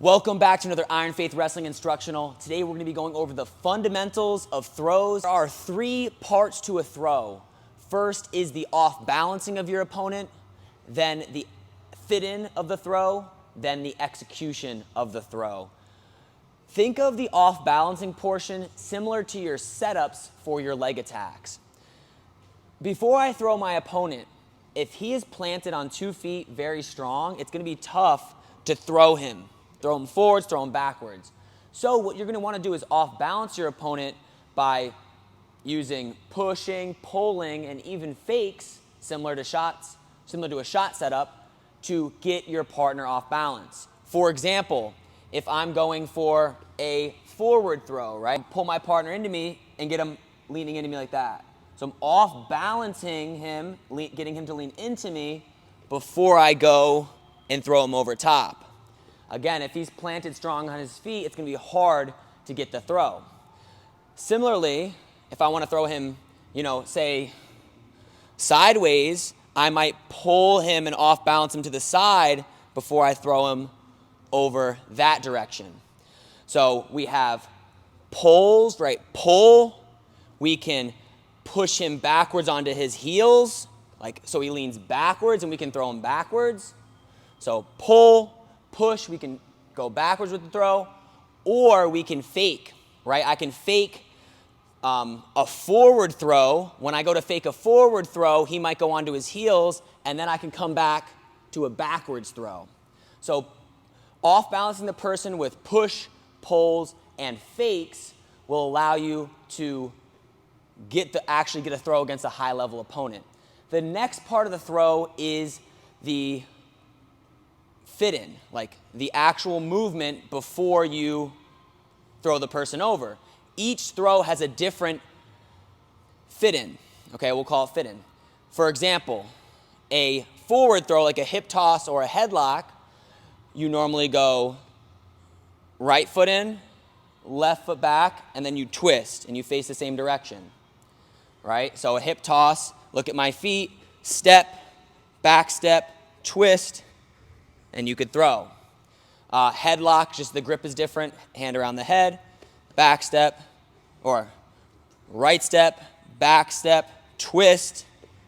Welcome back to another Iron Faith Wrestling Instructional. Today we're going to be going over the fundamentals of throws. There are 3 parts to a throw. First is the off-balancing of your opponent, then the fit-in of the throw, then the execution of the throw. Think of the off-balancing portion similar to your setups for your leg attacks. Before I throw my opponent, if he is planted on 2 feet very strong, it's going to be tough to throw him. Throw him forwards, throw him backwards. So what you're going to want to do is off-balance your opponent by using pushing, pulling, and even fakes, similar to a shot setup, to get your partner off balance. For example, if I'm going for a forward throw, right? Pull my partner into me and get him leaning into me like that. So I'm off-balancing him, getting him to lean into me before I go and throw him over top. Again, if he's planted strong on his feet, it's going to be hard to get the throw. Similarly, if I want to throw him, say sideways, I might pull him and off-balance him to the side before I throw him over that direction. So we have pulls, right? Pull. We can push him backwards onto his heels, so he leans backwards and we can throw him backwards. So pull. Push, we can go backwards with the throw, or we can fake, right? I can fake a forward throw. When I go to fake a forward throw, he might go onto his heels, and then I can come back to a backwards throw. So off-balancing the person with push, pulls, and fakes will allow you to actually get a throw against a high-level opponent. The next part of the throw is the fit-in, like the actual movement before you throw the person over. Each throw has a different fit-in. Okay, we'll call it fit-in. For example, a forward throw, like a hip toss or a headlock, you normally go right foot in, left foot back, and then you twist, and you face the same direction, right? So a hip toss, look at my feet, step, back step, twist, and you could throw. Headlock, just the grip is different, hand around the head, back step, or right step, back step, twist,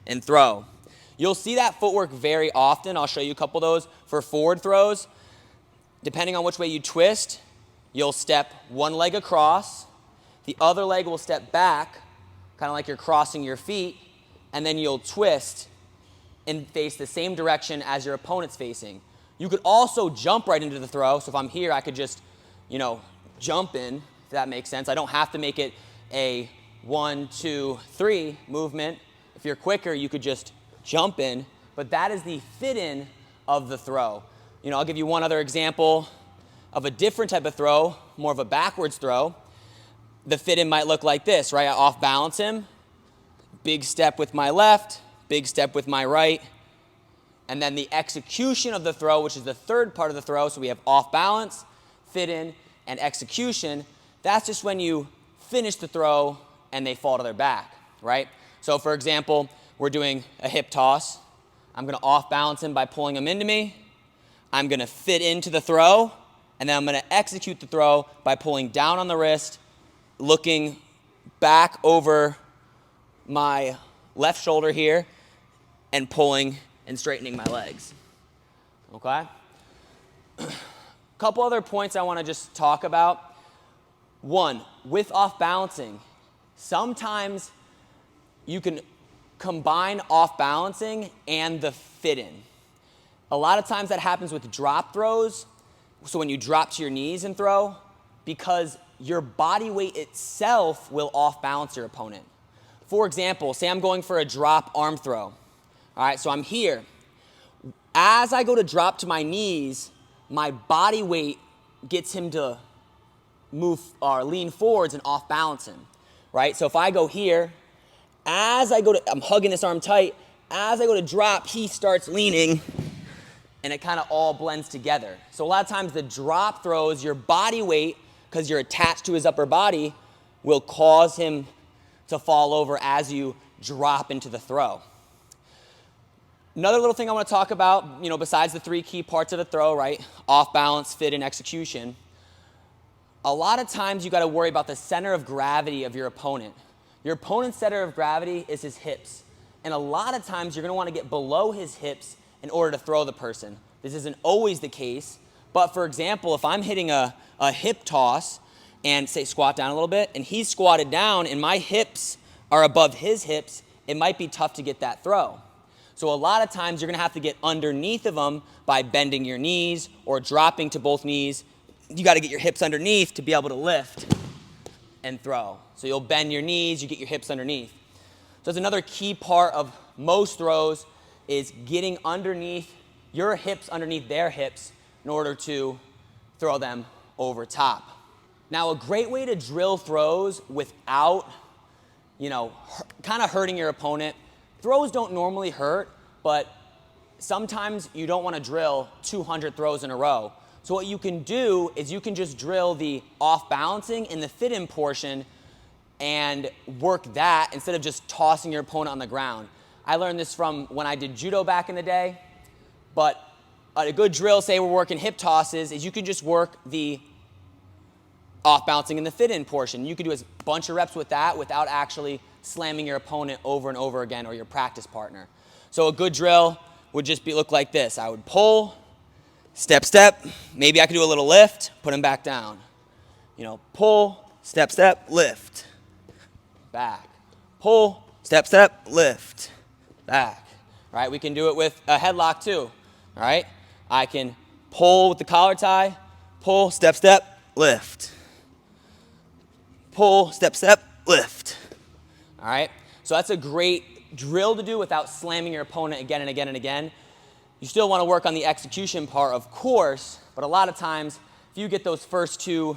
and throw. You'll see that footwork very often. I'll show you a couple of those for forward throws. Depending on which way you twist, you'll step one leg across, the other leg will step back, kind of like you're crossing your feet, and then you'll twist and face the same direction as your opponent's facing. You could also jump right into the throw. So if I'm here, I could just, jump in, if that makes sense. I don't have to make it a 1, 2, 3 movement. If you're quicker, you could just jump in. But that is the fit-in of the throw. I'll give you one other example of a different type of throw, more of a backwards throw. The fit-in might look like this, right? I off-balance him, big step with my left, big step with my right. And then the execution of the throw, which is the third part of the throw, so we have off balance, fit in, and execution. That's just when you finish the throw and they fall to their back, right? So for example, we're doing a hip toss. I'm going to off balance him by pulling him into me. I'm going to fit into the throw, and then I'm going to execute the throw by pulling down on the wrist, looking back over my left shoulder here, and pulling and straightening my legs, okay? A couple other points I want to just talk about. One, with off-balancing, sometimes you can combine off-balancing and the fit-in. A lot of times that happens with drop throws, so when you drop to your knees and throw, because your body weight itself will off-balance your opponent. For example, say I'm going for a drop arm throw. All right, so I'm here. As I go to drop to my knees, my body weight gets him to move or lean forwards and off balance him, right? So if I go here, I'm hugging this arm tight. As I go to drop, he starts leaning, and it kind of all blends together. So a lot of times the drop throws, your body weight, because you're attached to his upper body, will cause him to fall over as you drop into the throw. Another little thing I want to talk about, besides the 3 key parts of the throw, right? Off balance, fit, and execution. A lot of times you got to worry about the center of gravity of your opponent. Your opponent's center of gravity is his hips. And a lot of times you're going to want to get below his hips in order to throw the person. This isn't always the case, but for example, if I'm hitting a hip toss and say squat down a little bit, and he's squatted down and my hips are above his hips, it might be tough to get that throw. So a lot of times you're going to have to get underneath of them by bending your knees or dropping to both knees. You got to get your hips underneath to be able to lift and throw. So you'll bend your knees, you get your hips underneath. So that's another key part of most throws is getting underneath your hips underneath their hips in order to throw them over top. Now, a great way to drill throws without, kind of hurting your opponent. Throws don't normally hurt, but sometimes you don't want to drill 200 throws in a row. So what you can do is you can just drill the off balancing and the fit-in portion and work that instead of just tossing your opponent on the ground. I learned this from when I did judo back in the day, but a good drill, say we're working hip tosses, is you can just work the off balancing and the fit-in portion. You could do a bunch of reps with that without actually slamming your opponent over and over again or your practice partner. So a good drill would just look like this. I would pull, step, step. Maybe I could do a little lift, put him back down. Pull, step, step, lift, back. Pull, step, step, lift, back. All right, we can do it with a headlock too. All right, I can pull with the collar tie, pull, step, step, lift. Pull, step, step, lift. All right, so that's a great drill to do without slamming your opponent again and again and again. You still want to work on the execution part, of course, but a lot of times, if you get those first 2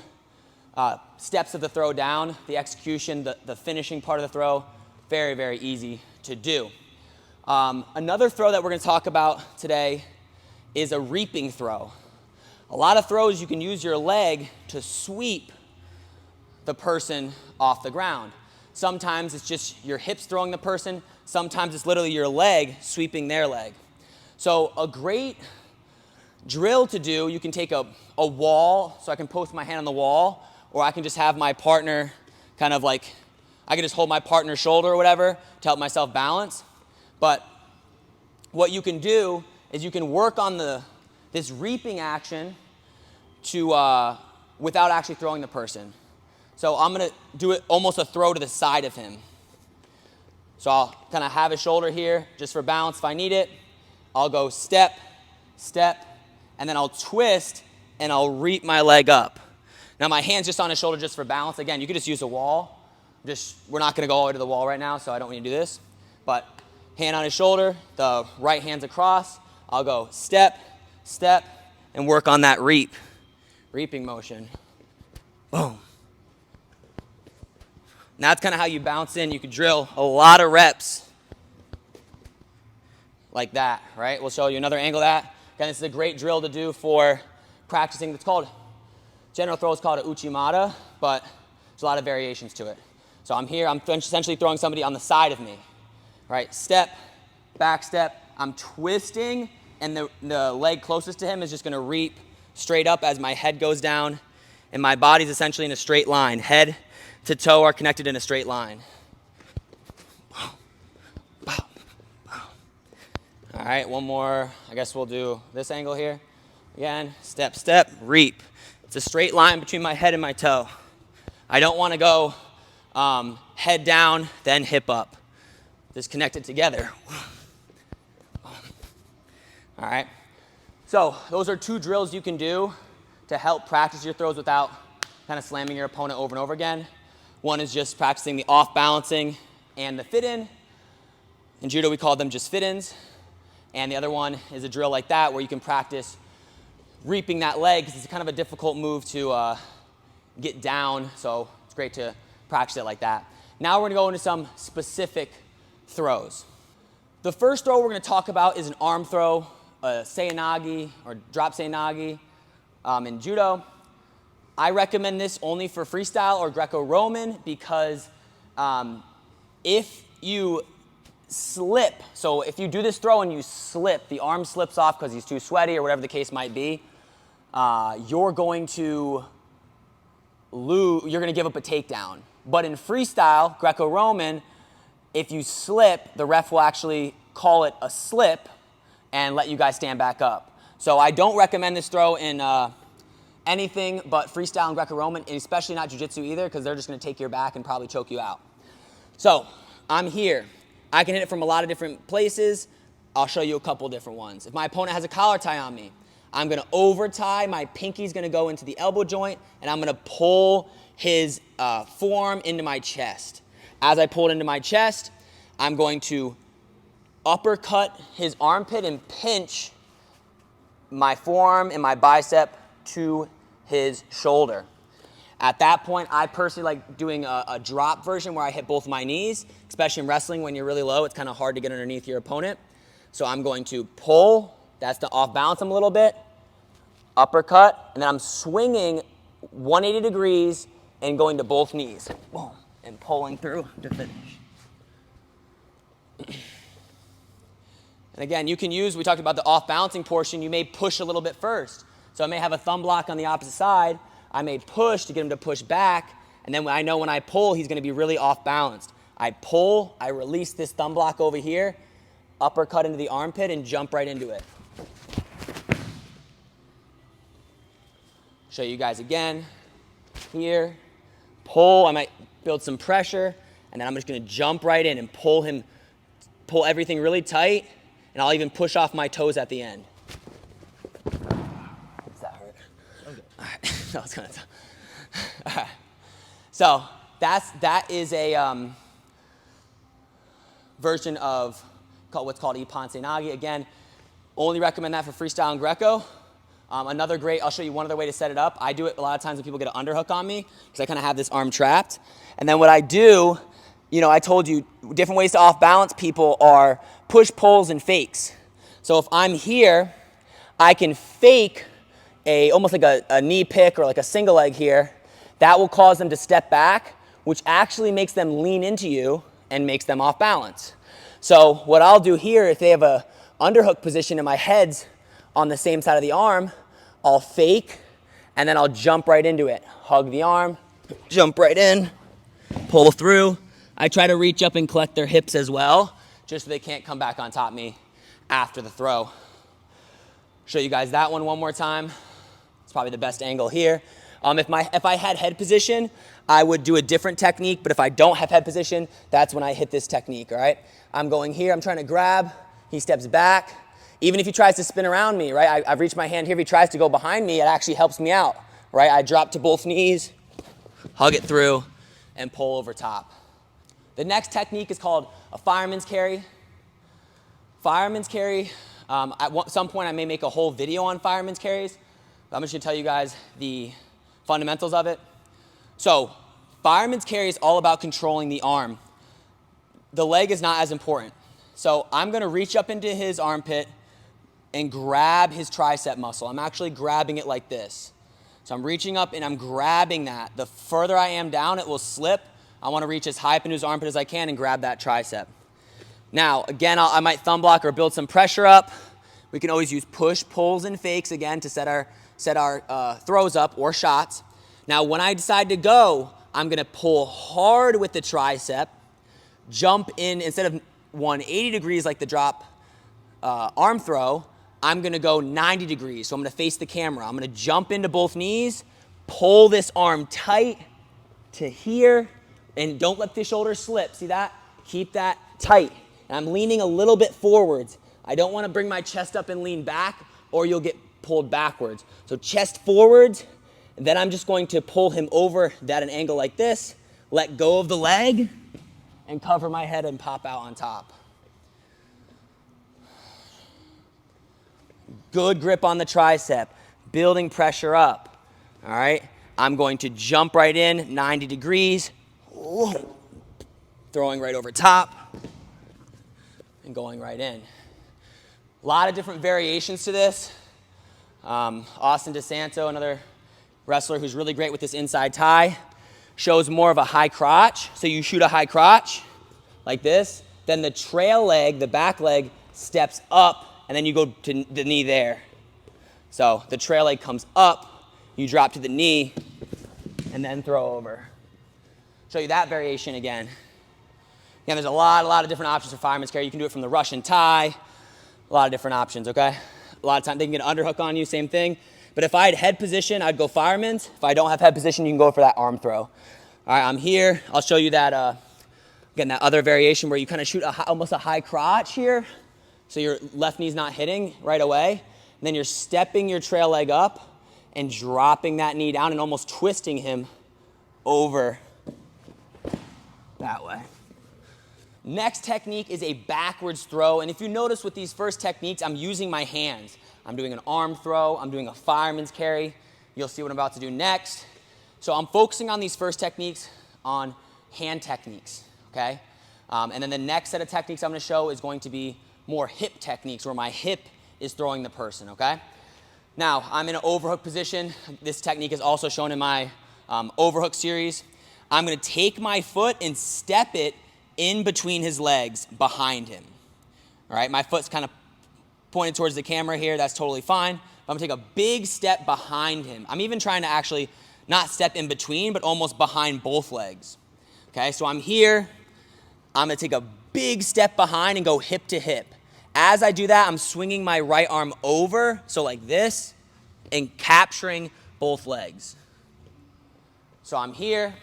steps of the throw down, the execution, the finishing part of the throw, very, very easy to do. Another throw that we're going to talk about today is a reaping throw. A lot of throws you can use your leg to sweep the person off the ground. Sometimes it's just your hips throwing the person. Sometimes it's literally your leg sweeping their leg. So a great drill to do, you can take a wall, so I can post my hand on the wall, or I can just have my partner kind of like, I can just hold my partner's shoulder or whatever to help myself balance. But what you can do is you can work on this reaping action to without actually throwing the person. So I'm going to do it almost a throw to the side of him. So I'll kind of have his shoulder here just for balance if I need it. I'll go step, step, and then I'll twist and I'll reap my leg up. Now my hand's just on his shoulder just for balance. Again, you could just use a wall. We're not going to go all the way to the wall right now, so I don't want you to do this. But hand on his shoulder, the right hand's across. I'll go step, step, and work on that reaping motion. Boom. Now that's kind of how you bounce in. You can drill a lot of reps like that, right? We'll show you another angle of that. Again, this is a great drill to do for practicing. It's called, general throw is called a uchimata, but there's a lot of variations to it. So I'm here, I'm essentially throwing somebody on the side of me, right? Step, back step, I'm twisting, and the leg closest to him is just gonna reap straight up as my head goes down, and my body's essentially in a straight line. Head to toe are connected in a straight line. All right, one more. I guess we'll do this angle here. Again, step, step, reap. It's a straight line between my head and my toe. I don't want to go head down, then hip up. Just connect it together. All right. So those are 2 drills you can do to help practice your throws without kind of slamming your opponent over and over again. One is just practicing the off balancing and the fit in. In judo, we call them just fit ins. And the other one is a drill like that where you can practice reaping that leg because it's kind of a difficult move to get down. So it's great to practice it like that. Now we're going to go into some specific throws. The first throw we're going to talk about is an arm throw, a seiyanagi or drop seiyanagi in judo. I recommend this only for freestyle or Greco-Roman because if you slip. So if you do this throw and you slip, the arm slips off because he's too sweaty or whatever the case might be, you're going to lose, you're going to give up a takedown. But in freestyle, Greco-Roman, if you slip, the ref will actually call it a slip and let you guys stand back up. So I don't recommend this throw in anything but freestyle and Greco-Roman, and especially not jiu-jitsu either, because they're just going to take your back and probably choke you out. So I'm here. I can hit it from a lot of different places. I'll show you a couple different ones. If my opponent has a collar tie on me, I'm going to over tie. My pinky's going to go into the elbow joint, and I'm going to pull his forearm into my chest. As I pull it into my chest, I'm going to uppercut his armpit and pinch my forearm and my bicep to his shoulder. At that point, I personally like doing a drop version where I hit both my knees, especially in wrestling when you're really low. It's kind of hard to get underneath your opponent. So I'm going to pull. That's to off balance him a little bit. Uppercut. And then I'm swinging 180 degrees and going to both knees. Boom. And pulling through to finish. And again, you can use, we talked about the off balancing portion, you may push a little bit first. So I may have a thumb block on the opposite side. I may push to get him to push back, and then I know when I pull, he's going to be really off balanced. I pull, I release this thumb block over here, uppercut into the armpit, and jump right into it. Show you guys again. Here, pull, I might build some pressure, and then I'm just going to jump right in and pull everything really tight, and I'll even push off my toes at the end. Does that hurt? Okay. All right. No, it's kind of tough. All right. So that is a version of what's called Ippon Nagi. Again, only recommend that for freestyle and Greco. Another great, I'll show you one other way to set it up. I do it a lot of times when people get an underhook on me because I kind of have this arm trapped. And then what I do, you know, I told you different ways to off balance people are push, pulls, and fakes. So if I'm here, I can fake almost like a knee pick or like a single leg here. That will cause them to step back, which actually makes them lean into you and makes them off balance. So what I'll do here, if they have a underhook position and my head's on the same side of the arm, I'll fake and then I'll jump right into it. Hug the arm, jump right in, pull through. I try to reach up and collect their hips as well, just so they can't come back on top of me after the throw. Show you guys that one more time. It's probably the best angle here. If I had head position, I would do a different technique, but if I don't have head position, that's when I hit this technique, all right? I'm going here, I'm trying to grab, he steps back. Even if he tries to spin around me, right? I've reached my hand here, if he tries to go behind me, it actually helps me out, right? I drop to both knees, hug it through, and pull over top. The next technique is called a fireman's carry. Fireman's carry, at some point I may make a whole video on fireman's carries. I'm just going to tell you guys the fundamentals of it. So fireman's carry is all about controlling the arm. The leg is not as important. So I'm going to reach up into his armpit and grab his tricep muscle. I'm actually grabbing it like this. So I'm reaching up and I'm grabbing that. The further I am down, it will slip. I want to reach as high up into his armpit as I can and grab that tricep. Now, again, I might thumb block or build some pressure up. We can always use push, pulls, and fakes, again, to set our throws up or shots. Now, when I decide to go, I'm going to pull hard with the tricep, jump in, instead of 180 degrees like the drop arm throw, I'm going to go 90 degrees. So I'm going to face the camera. I'm going to jump into both knees, pull this arm tight to here, and don't let the shoulder slip. See that? Keep that tight. And I'm leaning a little bit forwards. I don't want to bring my chest up and lean back, or you'll get pulled backwards. So chest forwards, and then I'm just going to pull him over at an angle like this, let go of the leg, and cover my head and pop out on top. Good grip on the tricep, building pressure up. All right, I'm going to jump right in, 90 degrees, throwing right over top, and going right in. A lot of different variations to this. Austin DeSanto, another wrestler who's really great with this inside tie, shows more of a high crotch. So you shoot a high crotch like this, then the trail leg, the back leg, steps up, and then you go to the knee there. So the trail leg comes up, you drop to the knee, and then throw over. Show you that variation again. Again, there's a lot of different options for fireman's carry. You can do it from the Russian tie, a lot of different options, okay? A lot of times they can get an underhook on you, same thing. But if I had head position, I'd go fireman's. If I don't have head position, you can go for that arm throw. All right, I'm here. I'll show you that, again, that other variation where you kind of shoot almost a high crotch here. So your left knee's not hitting right away. And then you're stepping your trail leg up and dropping that knee down and almost twisting him over that way. Next technique is a backwards throw. And if you notice with these first techniques, I'm using my hands. I'm doing an arm throw. I'm doing a fireman's carry. You'll see what I'm about to do next. So I'm focusing on these first techniques on hand techniques, okay? And then the next set of techniques I'm going to show is going to be more hip techniques where my hip is throwing the person, okay? Now, I'm in an overhook position. This technique is also shown in my overhook series. I'm going to take my foot and step it in between his legs behind him. All right, my foot's kind of pointed towards the camera here. That's totally fine. I'm going to take a big step behind him. I'm even trying to actually not step in between, but almost behind both legs. Okay, so I'm here. I'm going to take a big step behind and go hip to hip. As I do that, I'm swinging my right arm over, so like this, and capturing both legs. So I'm here.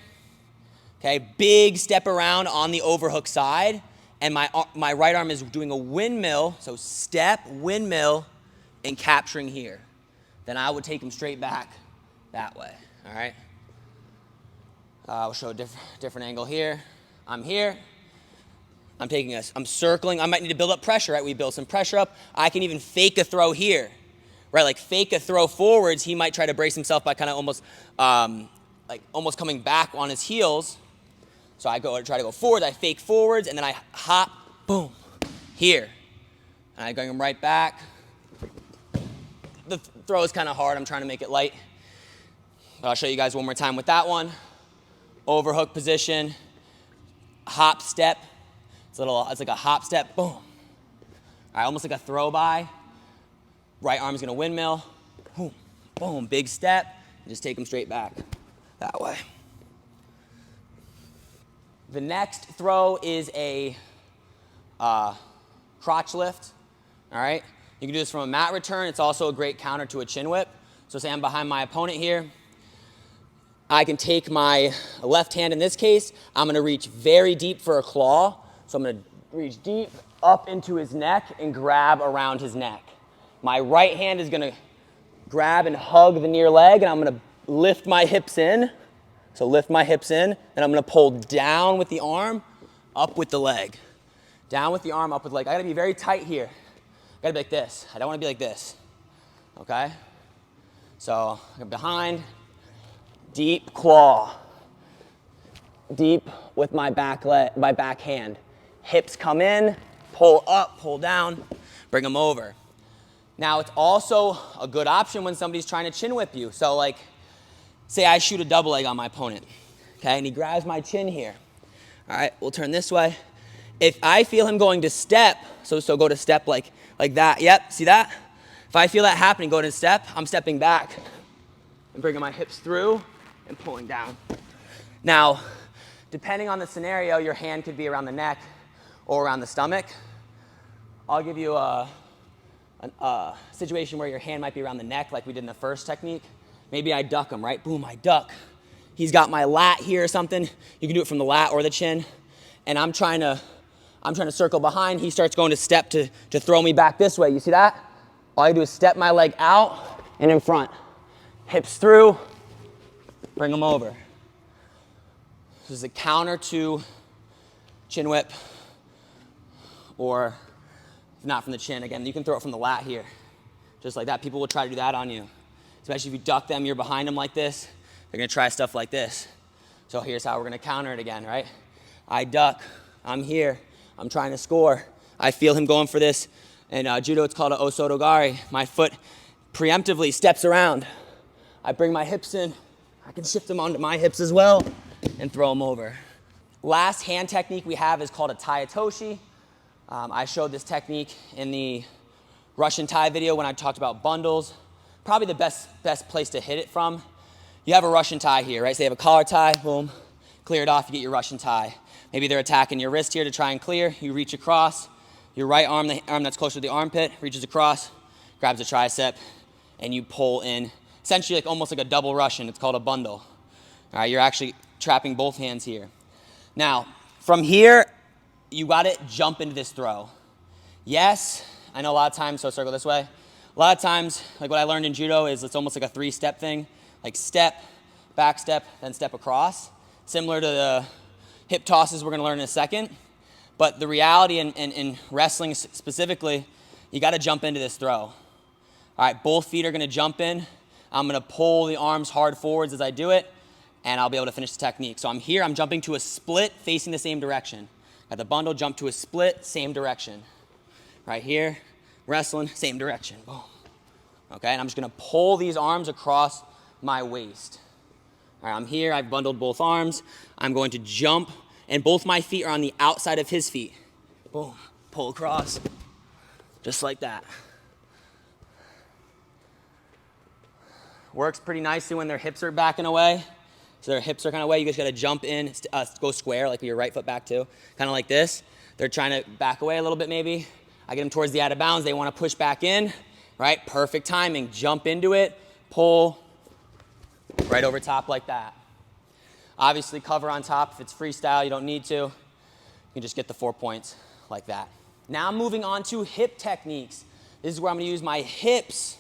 Okay, big step around on the overhook side, and my right arm is doing a windmill, so step, windmill, and capturing here. Then I would take him straight back that way, all right? I'll show a different angle here. I'm here. I'm circling. I might need to build up pressure, right? We build some pressure up. I can even fake a throw here, right? Like fake a throw forwards. He might try to brace himself by kind of almost coming back on his heels. So I try to go forward. I fake forwards, and then I hop, boom, here. And I bring him right back. The throw is kind of hard. I'm trying to make it light. But I'll show you guys one more time with that one. Overhook position, hop step. It's like a hop step, boom. All right, almost like a throw by. Right arm's gonna windmill, boom, boom, big step, and just take them straight back that way. The next throw is a crotch lift, all right? You can do this from a mat return. It's also a great counter to a chin whip. So say I'm behind my opponent here. I can take my left hand in this case. I'm gonna reach very deep for a claw. So I'm going to reach deep up into his neck and grab around his neck. My right hand is going to grab and hug the near leg, and I'm going to lift my hips in. So lift my hips in, and I'm going to pull down with the arm, up with the leg. Down with the arm, up with the leg. I got to be very tight here. I got to be like this. I don't want to be like this. Okay? So I'm behind, deep claw. Deep with my back hand. Hips come in, pull up, pull down, bring them over. Now, it's also a good option when somebody's trying to chin whip you. So, like, say I shoot a double leg on my opponent, okay, and he grabs my chin here. All right, we'll turn this way. If I feel him going to step, so go to step like that. Yep, see that? If I feel that happening, go to step, I'm stepping back and bringing my hips through and pulling down. Now, depending on the scenario, your hand could be around the neck or around the stomach. I'll give you a situation where your hand might be around the neck like we did in the first technique. Maybe I duck him, right? Boom, I duck. He's got my lat here or something. You can do it from the lat or the chin. And I'm trying to circle behind. He starts going to step to throw me back this way. You see that? All I do is step my leg out and in front. Hips through, bring him over. This is a counter to chin whip, or if not from the chin, again, you can throw it from the lat here, just like that. People will try to do that on you, especially if you duck them, you're behind them like this, they're gonna try stuff like this. So here's how we're gonna counter it again, right? I duck, I'm here, I'm trying to score. I feel him going for this. In Judo, it's called an Osto Gari. My foot preemptively steps around. I bring my hips in, I can shift them onto my hips as well, and throw them over. Last hand technique we have is called a Otoshi. I showed this technique in the Russian tie video when I talked about bundles. Probably the best place to hit it from. You have a Russian tie here, right? So you have a collar tie, boom, clear it off, you get your Russian tie. Maybe they're attacking your wrist here to try and clear. You reach across, your right arm, the arm that's closer to the armpit, reaches across, grabs a tricep, and you pull in, essentially like almost like a double Russian. It's called a bundle. All right, you're actually trapping both hands here. Now, from here, you gotta jump into this throw. Yes, I know a lot of times, so circle this way. A lot of times, like what I learned in Judo is it's almost like a 3-step thing. Like step, back step, then step across. Similar to the hip tosses we're gonna learn in a second. But the reality in wrestling specifically, you gotta jump into this throw. All right, both feet are gonna jump in. I'm gonna pull the arms hard forwards as I do it, and I'll be able to finish the technique. So I'm here, I'm jumping to a split facing the same direction. Got the bundle, jump to a split, same direction. Right here, wrestling, same direction, boom. Okay, and I'm just gonna pull these arms across my waist. All right, I'm here, I've bundled both arms. I'm going to jump, and both my feet are on the outside of his feet. Boom, pull across, just like that. Works pretty nicely when their hips are backing away. So their hips are kind of away. You just got to jump in, go square, like with your right foot back too. Kind of like this. They're trying to back away a little bit maybe. I get them towards the out of bounds. They want to push back in, right? Perfect timing. Jump into it, pull, right over top like that. Obviously cover on top. If it's freestyle, you don't need to. You can just get the 4 points like that. Now moving on to hip techniques. This is where I'm going to use my hips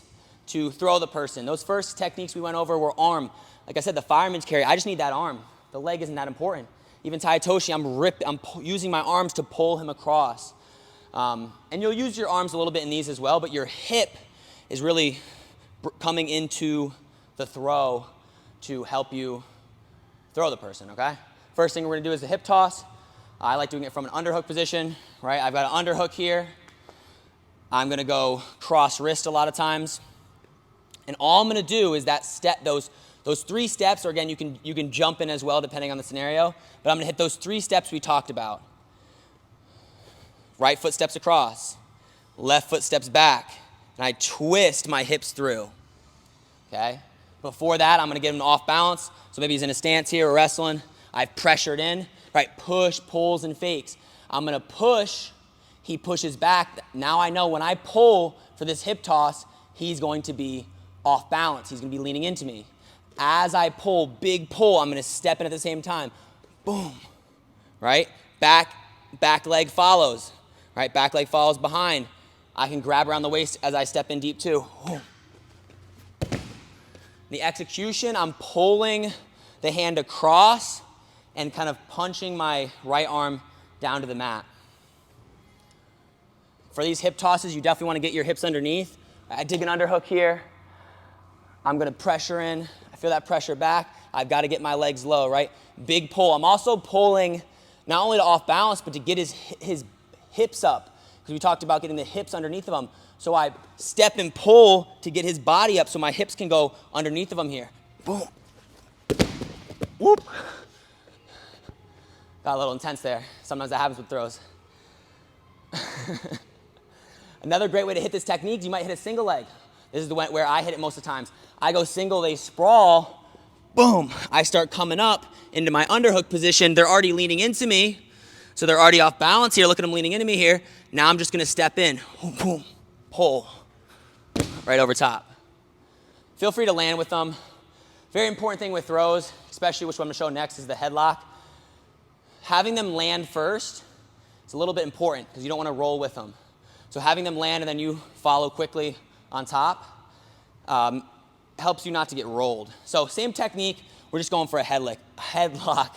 to throw the person. Those first techniques we went over were arm. Like I said, the fireman's carry, I just need that arm. The leg isn't that important. Even Otoshi, I'm using my arms to pull him across. And you'll use your arms a little bit in these as well, but your hip is really coming into the throw to help you throw the person, okay? First thing we're gonna do is the hip toss. I like doing it from an underhook position, right? I've got an underhook here. I'm gonna go cross wrist a lot of times. And all I'm gonna do is that step, those 3 steps, or again, you can jump in as well depending on the scenario, but I'm gonna hit those 3 steps we talked about. Right foot steps across, left foot steps back, and I twist my hips through, okay? Before that, I'm gonna get him off balance, so maybe he's in a stance here or wrestling. I've pressured in, right? Push, pulls, and fakes. I'm gonna push, he pushes back. Now I know when I pull for this hip toss, he's going to be off balance. He's gonna be leaning into me. As I pull, big pull, I'm gonna step in at the same time. Boom, right? Back leg follows, right? Back leg follows behind. I can grab around the waist as I step in deep too. The execution, I'm pulling the hand across and kind of punching my right arm down to the mat. For these hip tosses, you definitely wanna get your hips underneath. I dig an underhook here. I'm gonna pressure in. I feel that pressure back. I've gotta get my legs low, right? Big pull. I'm also pulling not only to off balance, but to get his hips up, because we talked about getting the hips underneath of him. So I step and pull to get his body up so my hips can go underneath of him here. Boom. Whoop. Got a little intense there. Sometimes that happens with throws. Another great way to hit this technique, you might hit a single leg. This is the way where I hit it most of the times. I go single, they sprawl, boom. I start coming up into my underhook position. They're already leaning into me, so they're already off balance here. Look at them leaning into me here. Now I'm just gonna step in, boom, boom, pull, right over top. Feel free to land with them. Very important thing with throws, especially which one I'm gonna show next, is the headlock. Having them land first is a little bit important because you don't wanna roll with them. So having them land and then you follow quickly on top helps you not to get rolled. So same technique, we're just going for a headlock.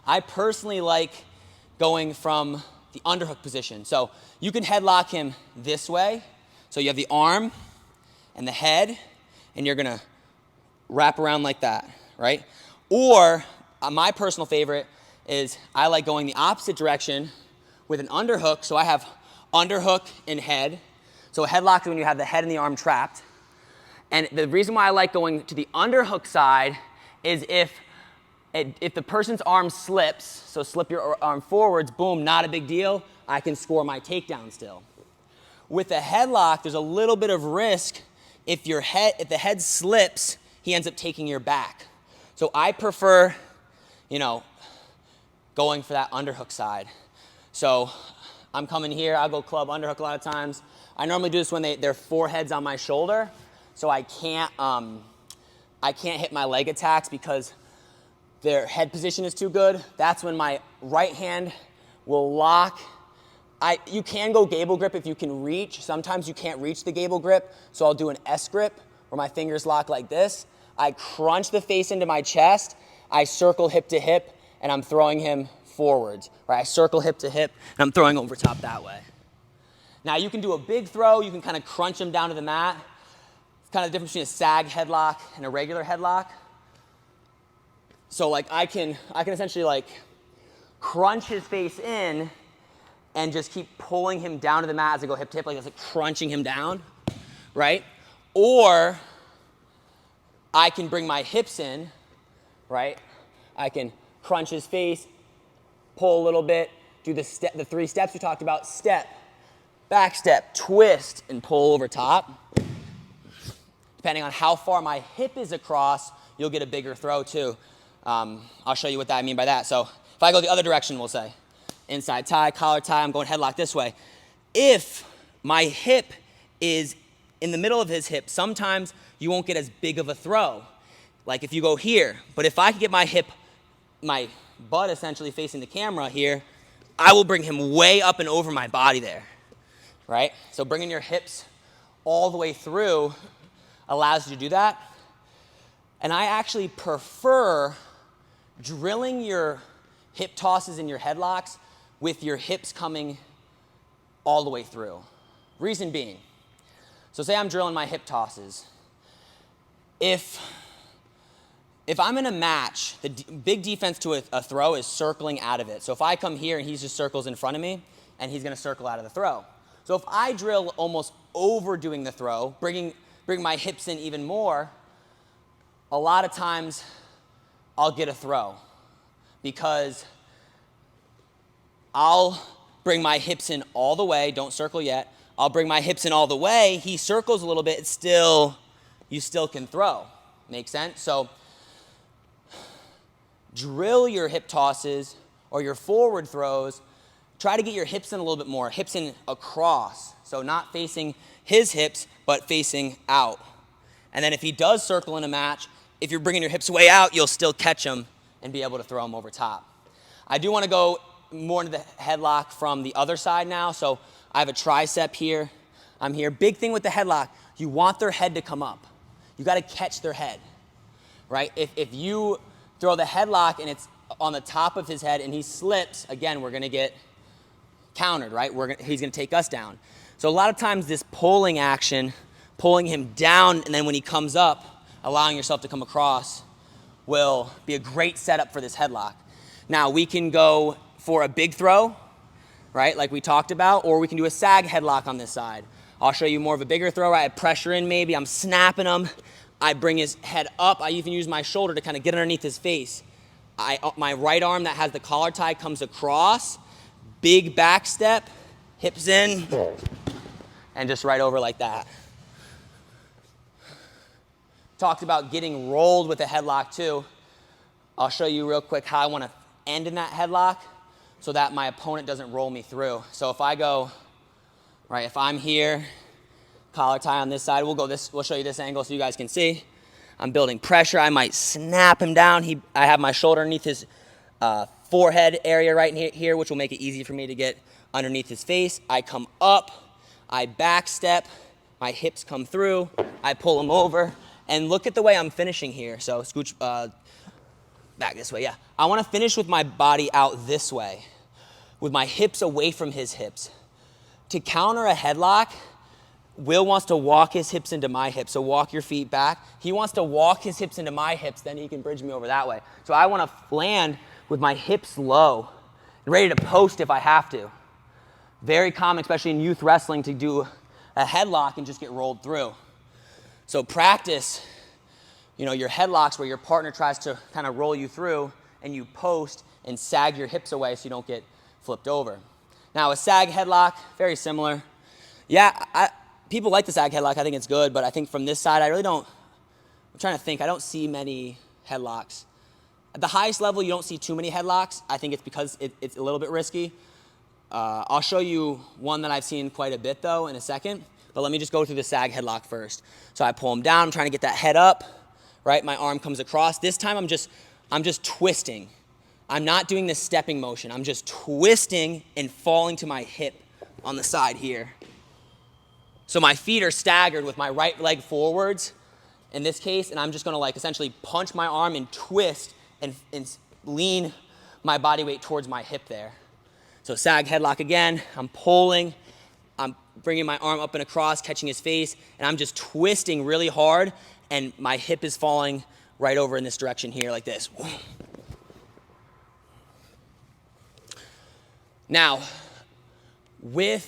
I personally like going from the underhook position. So you can headlock him this way. So you have the arm and the head, and you're gonna wrap around like that, right? Or my personal favorite is I like going the opposite direction with an underhook. So I have underhook and head. So a headlock is when you have the head and the arm trapped. And the reason why I like going to the underhook side is if If the person's arm slips, so slip your arm forwards, boom, not a big deal. I can score my takedown still. With a headlock, there's a little bit of risk. If the head slips, he ends up taking your back. So I prefer, you know, going for that underhook side. So I'm coming here, I'll go club underhook a lot of times. I normally do this when their forehead's on my shoulder, so I can't hit my leg attacks because their head position is too good. That's when my right hand will lock. You can go gable grip if you can reach. Sometimes you can't reach the gable grip, so I'll do an S grip where my fingers lock like this. I crunch the face into my chest. I circle hip to hip, and I'm throwing him forwards. Right? I circle hip to hip, and I'm throwing over top that way. Now you can do a big throw. You can kind of crunch him down to the mat. It's kind of the difference between a sag headlock and a regular headlock. So like I can essentially like crunch his face in and just keep pulling him down to the mat as I go hip to hip, like that's like crunching him down, right? Or I can bring my hips in, right? I can crunch his face, pull a little bit, do the 3 steps we talked about, step, back step, twist, and pull over top. Depending on how far my hip is across, you'll get a bigger throw too. I'll show you what I mean by that. So if I go the other direction, we'll say, inside tie, collar tie, I'm going headlock this way. If my hip is in the middle of his hip, sometimes you won't get as big of a throw, like if you go here. But if I can get my hip, my butt essentially facing the camera here, I will bring him way up and over my body there, right? So bringing your hips all the way through allows you to do that. And I actually prefer drilling your hip tosses and your headlocks with your hips coming all the way through. Reason being, so say I'm drilling my hip tosses. If I'm in a match, the big defense to a throw is circling out of it. So if I come here and he just circles in front of me, and he's gonna circle out of the throw. So if I drill almost overdoing the throw, bring my hips in even more, a lot of times I'll get a throw because I'll bring my hips in all the way, don't circle yet. I'll bring my hips in all the way, he circles a little bit, you still can throw. Make sense? So drill your hip tosses or your forward throws. Try to get your hips in a little bit more, hips in across. So not facing his hips, but facing out. And then if he does circle in a match, if you're bringing your hips way out, you'll still catch him and be able to throw him over top. I do want to go more into the headlock from the other side now. So I have a tricep here. I'm here. Big thing with the headlock, you want their head to come up. You got to catch their head, right? If you throw the headlock and it's on the top of his head and he slips, again, we're going to get countered, right? He's going to take us down. So a lot of times this pulling action, pulling him down, and then when he comes up, allowing yourself to come across will be a great setup for this headlock. Now we can go for a big throw, right, like we talked about, or we can do a sag headlock on this side. I'll show you more of a bigger throw. I have pressure in maybe, I'm snapping him. I bring his head up. I even use my shoulder to kind of get underneath his face. My right arm that has the collar tie comes across, big back step, hips in, and just right over like that. Talked about getting rolled with a headlock too. I'll show you real quick how I want to end in that headlock so that my opponent doesn't roll me through. So if I go, right, if I'm here, collar tie on this side, we'll show you this angle so you guys can see. I'm building pressure. I might snap him down. I have my shoulder underneath his forehead area right here, which will make it easy for me to get underneath his face. I come up, I back step, my hips come through, I pull him over. And look at the way I'm finishing here. So scooch back this way, yeah. I want to finish with my body out this way, with my hips away from his hips. To counter a headlock, Will wants to walk his hips into my hips, so walk your feet back. He wants to walk his hips into my hips, then he can bridge me over that way. So I want to land with my hips low and ready to post if I have to. Very common, especially in youth wrestling, to do a headlock and just get rolled through. So practice your headlocks where your partner tries to kind of roll you through and you post and sag your hips away so you don't get flipped over. Now a sag headlock, very similar. Yeah, people like the sag headlock. I think it's good, but I think from this side, I really don't, I'm trying to think, I don't see many headlocks. At the highest level, you don't see too many headlocks. I think it's because it's a little bit risky. I'll show you one that I've seen quite a bit though in a second, but let me just go through the sag headlock first. So I pull him down, I'm trying to get that head up, right? My arm comes across. This time I'm just twisting. I'm not doing this stepping motion. I'm just twisting and falling to my hip on the side here. So my feet are staggered with my right leg forwards in this case, and I'm just gonna like essentially punch my arm and twist and lean my body weight towards my hip there. So sag headlock again, I'm pulling, I'm bringing my arm up and across, catching his face, and I'm just twisting really hard, and my hip is falling right over in this direction here like this. Now, I'm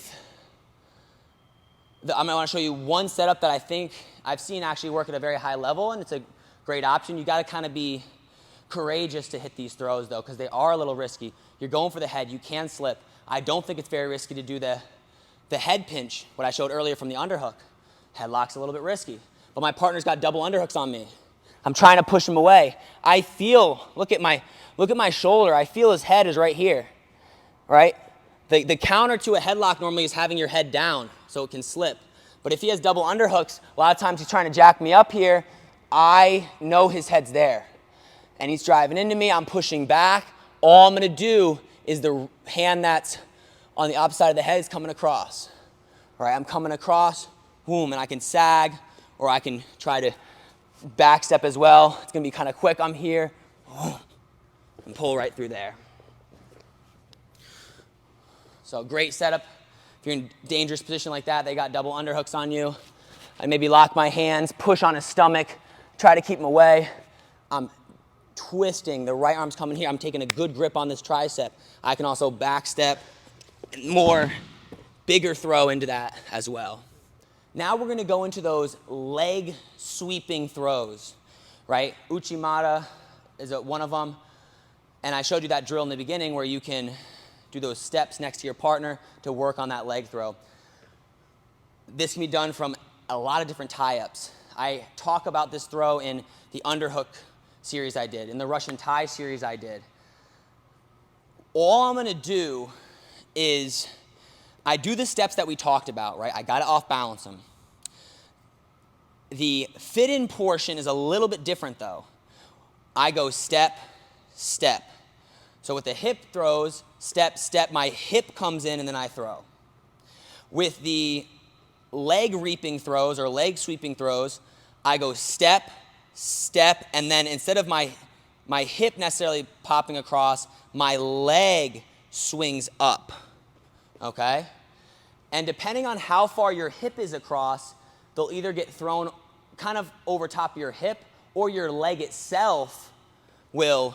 gonna show you one setup that I think I've seen actually work at a very high level, and it's a great option. You gotta kind of be courageous to hit these throws though, because they are a little risky. You're going for the head, you can slip. I don't think it's very risky to do the head pinch, what I showed earlier from the underhook. Headlock's a little bit risky, but my partner's got double underhooks on me. I'm trying to push him away. I feel, look at my shoulder, I feel his head is right here, right? The counter to a headlock normally is having your head down so it can slip. But if he has double underhooks, a lot of times he's trying to jack me up here. I know his head's there. And he's driving into me, I'm pushing back. All I'm gonna do is the hand that's on the opposite side of the head is coming across. All right, I'm coming across, boom, and I can sag, or I can try to back step as well. It's gonna be kind of quick. I'm here, and pull right through there. So great setup. If you're in a dangerous position like that, they got double underhooks on you. I maybe lock my hands, push on his stomach, try to keep him away. I'm twisting, the right arm's coming here. I'm taking a good grip on this tricep. I can also back step, more bigger throw into that as well. Now we're gonna go into those leg sweeping throws, right? Uchimata is one of them. And I showed you that drill in the beginning where you can do those steps next to your partner to work on that leg throw. This can be done from a lot of different tie-ups. I talk about this throw in the underhook series I did, in the Russian tie series I did. All I'm gonna do is, I do the steps that we talked about, right? I gotta off balance them. The fit-in portion is a little bit different though. I go step, step. So with the hip throws, step, step, my hip comes in and then I throw. With the leg reaping throws or leg sweeping throws, I go step, step, and then instead of my hip necessarily popping across, my leg swings up, okay? And depending on how far your hip is across, they'll either get thrown kind of over top of your hip or your leg itself will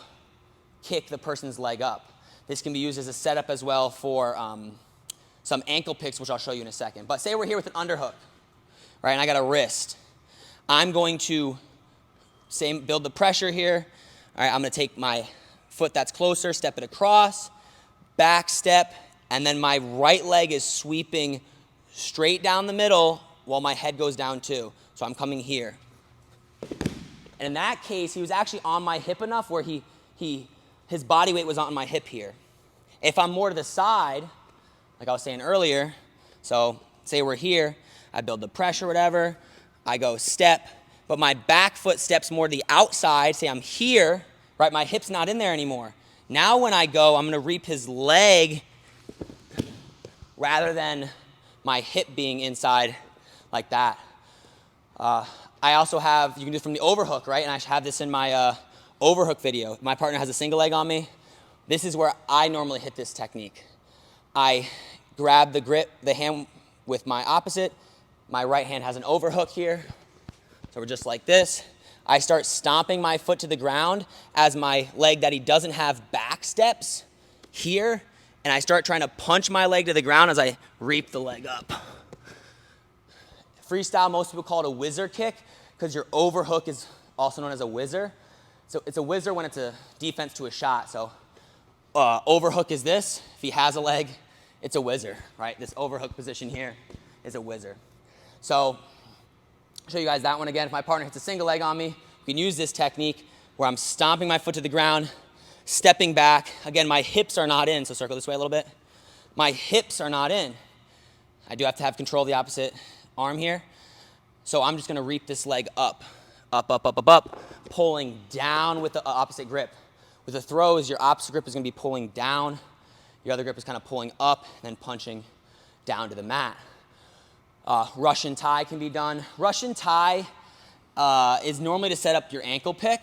kick the person's leg up. This can be used as a setup as well for some ankle picks, which I'll show you in a second. But say we're here with an underhook, right, and I got a wrist. I'm going to build the pressure here. All right, I'm gonna take my foot that's closer, step it across, back step, and then my right leg is sweeping straight down the middle while my head goes down too. So I'm coming here. And in that case, he was actually on my hip enough where his body weight was on my hip here. If I'm more to the side, like I was saying earlier, so say we're here, I build the pressure, whatever, I go step, but my back foot steps more to the outside, say I'm here, right, my hip's not in there anymore. Now when I go, I'm gonna reap his leg rather than my hip being inside like that. I also have, you can do it from the overhook, right? And I have this in my overhook video. If my partner has a single leg on me, this is where I normally hit this technique. I grab the grip, the hand with my opposite. My right hand has an overhook here. So we're just like this. I start stomping my foot to the ground as my leg that he doesn't have back steps here. And I start trying to punch my leg to the ground as I reap the leg up. Freestyle, most people call it a whizzer kick because your overhook is also known as a whizzer. So it's a whizzer when it's a defense to a shot. So overhook is this. If he has a leg, it's a whizzer, right? This overhook position here is a whizzer. So I'll show you guys that one again. If my partner hits a single leg on me, you can use this technique where I'm stomping my foot to the ground, stepping back. Again, my hips are not in, so circle this way a little bit. My hips are not in. I do have to have control of the opposite arm here. So I'm just gonna reap this leg up, up, up, up, up, up, pulling down with the opposite grip. With the throws, your opposite grip is gonna be pulling down. Your other grip is kind of pulling up and then punching down to the mat. Russian tie can be done. Russian tie is normally to set up your ankle pick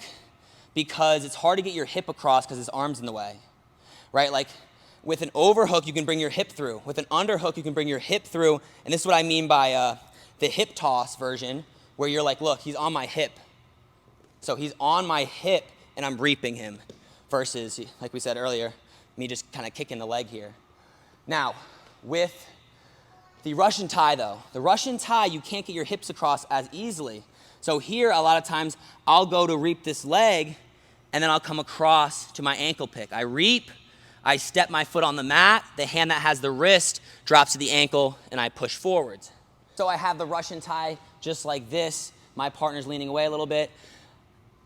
because it's hard to get your hip across because his arm's in the way, right? Like with an overhook, you can bring your hip through. With an underhook, you can bring your hip through. And this is what I mean by the hip toss version, where you're like, look, he's on my hip. So he's on my hip and I'm reaping him versus, like we said earlier, me just kind of kicking the leg here. Now, with the Russian tie though, the Russian tie, you can't get your hips across as easily. So here, a lot of times, I'll go to reap this leg and then I'll come across to my ankle pick. I reap, I step my foot on the mat, the hand that has the wrist drops to the ankle and I push forwards. So I have the Russian tie just like this. My partner's leaning away a little bit.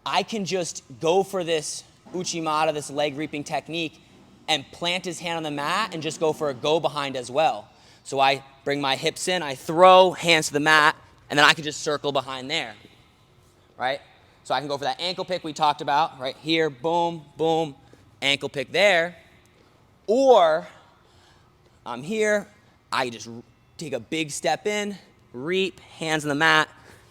I can just go for this uchimata, this leg reaping technique, and plant his hand on the mat and just go for a go behind as well. So I bring my hips in, I throw, hands to the mat, and then I can just circle behind there, right? So I can go for that ankle pick we talked about, right here, boom, boom, ankle pick there. Or I'm here, I just take a big step in, reap, hands on the mat,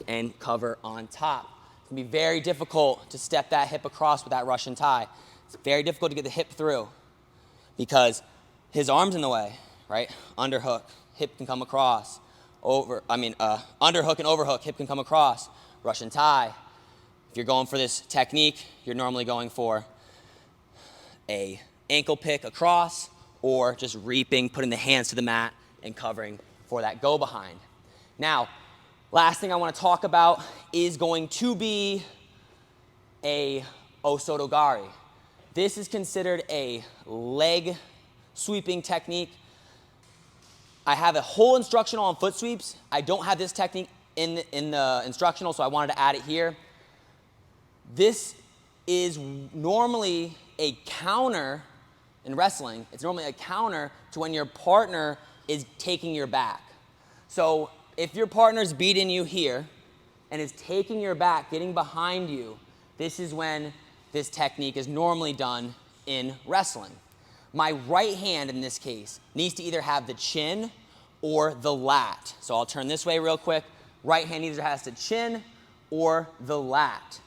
and cover on top. It's gonna be very difficult to step that hip across with that Russian tie. It's very difficult to get the hip through because his arm's in the way, right? Underhook, hip can come across. Underhook and overhook, hip can come across. Russian tie. If you're going for this technique, you're normally going for a ankle pick across or just reaping, putting the hands to the mat and covering for that go behind. Now, last thing I want to talk about is going to be a Osto Gari. This is considered a leg sweeping technique. I have a whole instructional on foot sweeps. I don't have this technique in the instructional, so I wanted to add it here. This is normally a counter in wrestling. It's normally a counter to when your partner is taking your back. So if your partner's beating you here and is taking your back, getting behind you, this is when this technique is normally done in wrestling. My right hand in this case needs to either have the chin or the lat. So I'll turn this way real quick. Right hand either has the chin or the lat.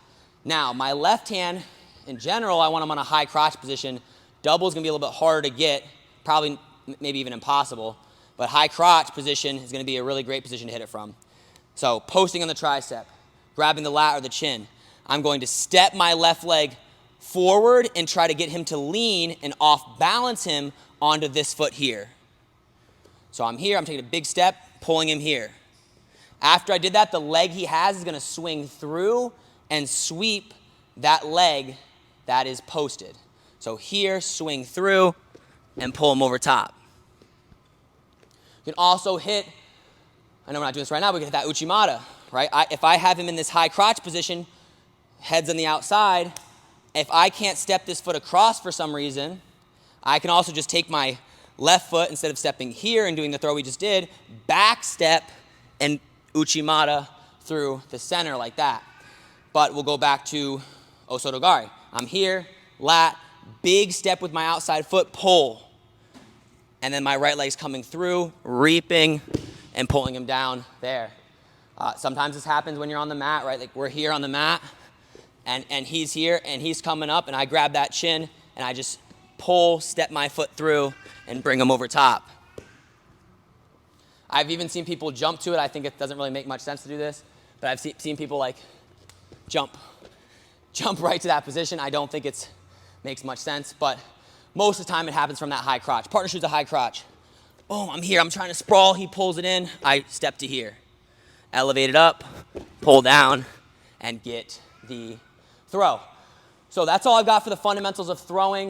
Now, my left hand, in general, I want him on a high crotch position. Double is going to be a little bit harder to get, probably maybe even impossible. But high crotch position is going to be a really great position to hit it from. So posting on the tricep, grabbing the lat or the chin. I'm going to step my left leg forward and try to get him to lean and off balance him onto this foot here. So I'm here, I'm taking a big step, pulling him here. After I did that, the leg he has is going to swing through and sweep that leg that is posted. So here, swing through and pull him over top. You can also hit, I know we're not doing this right now, but we can hit that uchimata, right? If I have him in this high crotch position, head's on the outside, if I can't step this foot across for some reason, I can also just take my left foot, instead of stepping here and doing the throw we just did, back step and uchimata through the center like that. But we'll go back to Osto Gari. I'm here, lat, big step with my outside foot, pull. And then my right leg's coming through, reaping, and pulling him down there. Sometimes this happens when you're on the mat, right? Like we're here on the mat, and he's here, and he's coming up, and I grab that chin, and I just pull, step my foot through, and bring him over top. I've even seen people jump to it. I think it doesn't really make much sense to do this, but I've seen people like jump right to that position. I don't think it makes much sense, but most of the time it happens from that high crotch. Partner shoots a high crotch. Boom, I'm here, I'm trying to sprawl, he pulls it in, I step to here. Elevate it up, pull down, and get the throw. So that's all I've got for the fundamentals of throwing.